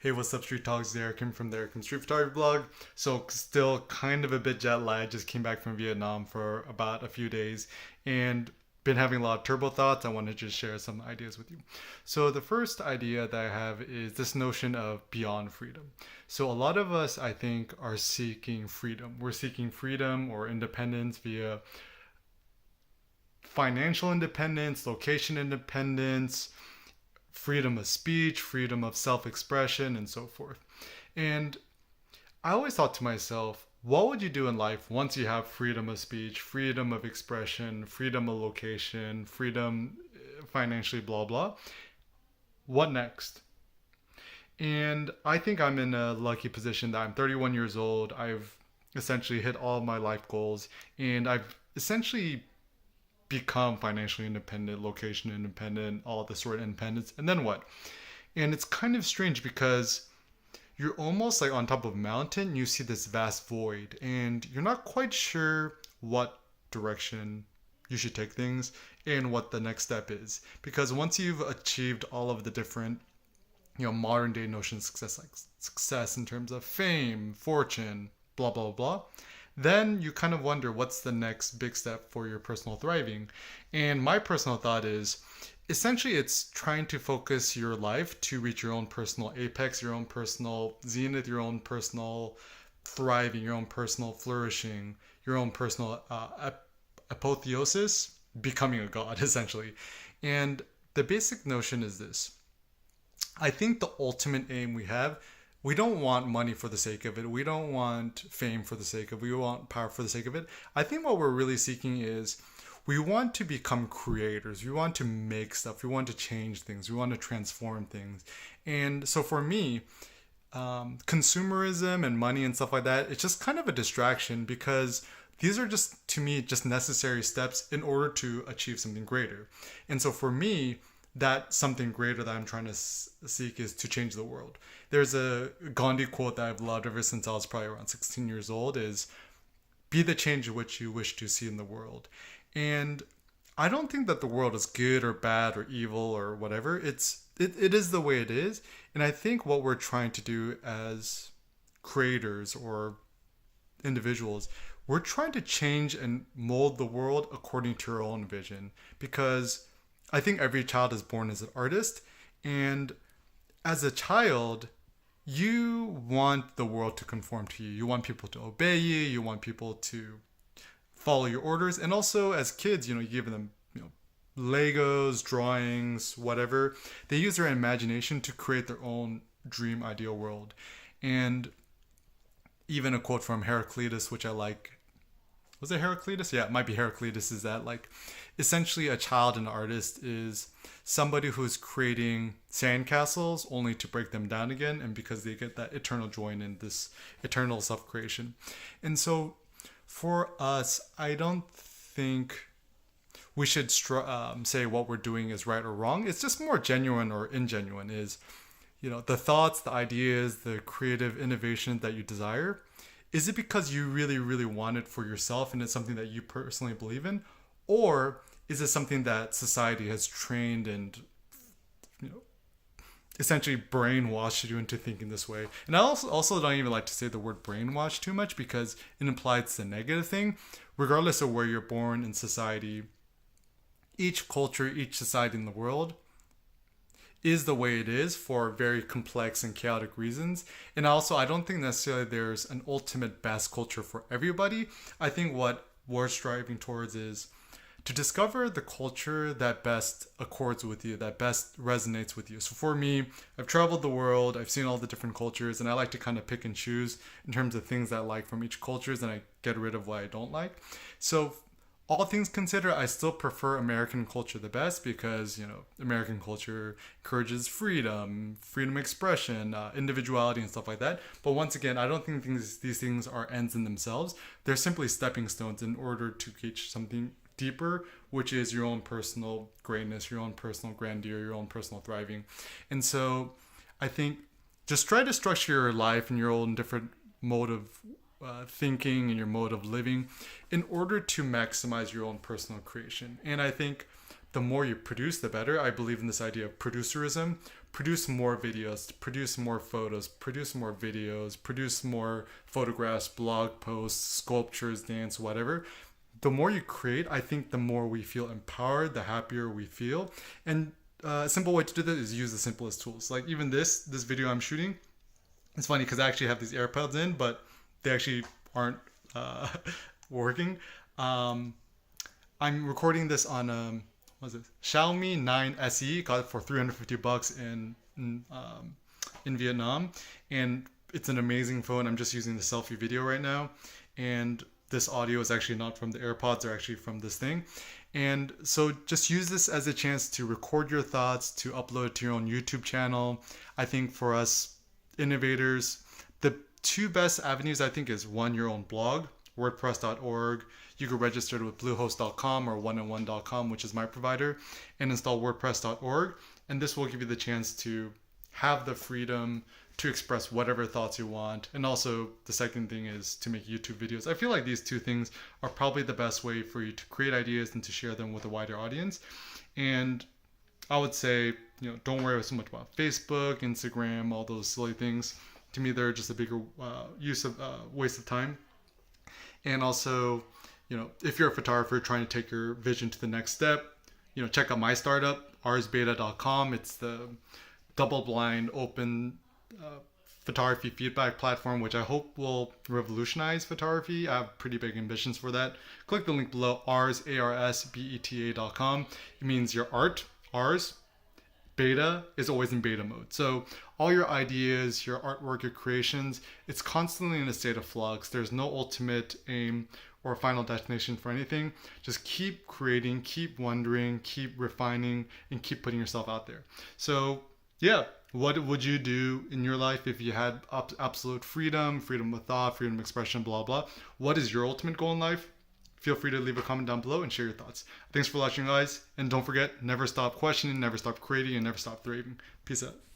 Hey, what's up, Street Talks? Derek Kim from the Derek Kim Street Photography blog. So, still kind of a bit jet lagged. Just came back from Vietnam for about a few days and been having a lot of turbo thoughts. I want to just share some ideas with you. So, the first idea that I have is this notion of beyond freedom. So, a lot of us, I think, are seeking freedom. We're seeking freedom or independence via financial independence, location independence, freedom of speech, freedom of self expression, and so forth. And I always thought to myself, what would you do in life once you have freedom of speech, freedom of expression, freedom of location, freedom financially, blah, blah? What next? And I think I'm in a lucky position that I'm 31 years old. I've essentially hit all of my life goals, and I've essentially become financially independent, location independent, all this sort of independence. And then what? And it's kind of strange because you're almost like on top of a mountain, you see this vast void, and you're not quite sure what direction you should take things and what the next step is. Because once you've achieved all of the different, modern day notions of success, like success in terms of fame, fortune, blah, blah, blah, then you kind of wonder what's the next big step for your personal thriving. And my personal thought is essentially it's trying to focus your life to reach your own personal apex, your own personal zenith, your own personal thriving, your own personal flourishing, your own personal apotheosis, becoming a god, essentially. And the basic notion is this. I think the ultimate aim we don't want money for the sake of it. We don't want fame for the sake of it. We want power for the sake of it. I think what we're really seeking is we want to become creators. We want to make stuff. We want to change things. We want to transform things. And so for me, consumerism and money and stuff like that, it's just kind of a distraction because these are just, to me, just necessary steps in order to achieve something greater. And so for me, that something greater that I'm trying to seek is to change the world. There's a Gandhi quote that I've loved ever since I was probably around 16 years old is be the change which you wish to see in the world. And I don't think that the world is good or bad or evil or whatever. It is the way it is. And I think what we're trying to do as creators or individuals, we're trying to change and mold the world according to our own vision because I think every child is born as an artist, and as a child, you want the world to conform to you. You want people to obey you. You want people to follow your orders. And also, as kids, you give them, Legos, drawings, whatever. They use their imagination to create their own dream ideal world. And even a quote from Heraclitus, which I like. Was it Heraclitus? Yeah, it might be Heraclitus. Is that like essentially a child and artist is somebody who's creating sandcastles only to break them down again, and because they get that eternal joy in this eternal self-creation. And so for us, I don't think we should say what we're doing is right or wrong. It's just more genuine or ingenuine is, the thoughts, the ideas, the creative innovation that you desire. Is it because you really, really want it for yourself and it's something that you personally believe in? Or is it something that society has trained and, essentially brainwashed you into thinking this way? And I also don't even like to say the word brainwash too much because it implies the negative thing. Regardless of where you're born in society, each culture, each society in the world is the way it is for very complex and chaotic reasons. And also, I don't think necessarily there's an ultimate best culture for everybody. I think what we're striving towards is to discover the culture that best accords with you, that best resonates with you. So for me, I've traveled the world, I've seen all the different cultures, and I like to kind of pick and choose in terms of things that I like from each culture, and I get rid of what I don't like. So all things considered, I still prefer American culture the best because, American culture encourages freedom, freedom of expression, individuality, and stuff like that. But once again, I don't think these things are ends in themselves. They're simply stepping stones in order to reach something deeper, which is your own personal greatness, your own personal grandeur, your own personal thriving. And so I think just try to structure your life in your own different mode of thinking and your mode of living in order to maximize your own personal creation. And I think the more you produce, the better. I believe in this idea of producerism. Produce more videos, produce more photos, produce more videos, produce more photographs, blog posts, sculptures, dance, whatever. The more you create, I think the more we feel empowered, the happier we feel. And a simple way to do that is use the simplest tools. Like even this video I'm shooting, it's funny because I actually have these AirPods in, but they actually aren't working. I'm recording this on what's it? Xiaomi 9 SE. Got it for $350 in Vietnam, and it's an amazing phone. I'm just using the selfie video right now, and this audio is actually not from the AirPods, they're actually from this thing. And so just use this as a chance to record your thoughts, to upload it to your own YouTube channel. I think for us innovators, the two best avenues I think is one, your own blog, wordpress.org. You can register with bluehost.com or oneandone.com, which is my provider, and install wordpress.org. And this will give you the chance to have the freedom to express whatever thoughts you want. And also the second thing is to make YouTube videos. I feel like these two things are probably the best way for you to create ideas and to share them with a wider audience. And I would say, don't worry so much about Facebook, Instagram, all those silly things. To me, they're just a bigger waste of time. And also, if you're a photographer trying to take your vision to the next step, check out my startup, arsbeta.com. It's the double-blind open photography feedback platform, which I hope will revolutionize photography. I have pretty big ambitions for that. Click the link below, arsbeta.com. It means your art, Ars. Beta is always in beta mode. So all your ideas, your artwork, your creations, it's constantly in a state of flux. There's no ultimate aim or final destination for anything. Just keep creating, keep wondering, keep refining, and keep putting yourself out there. So yeah, what would you do in your life if you had absolute freedom of thought, freedom of expression, blah, blah? What is your ultimate goal in life? Feel free to leave a comment down below and share your thoughts. Thanks for watching, guys. And don't forget, never stop questioning, never stop creating, and never stop thriving. Peace out.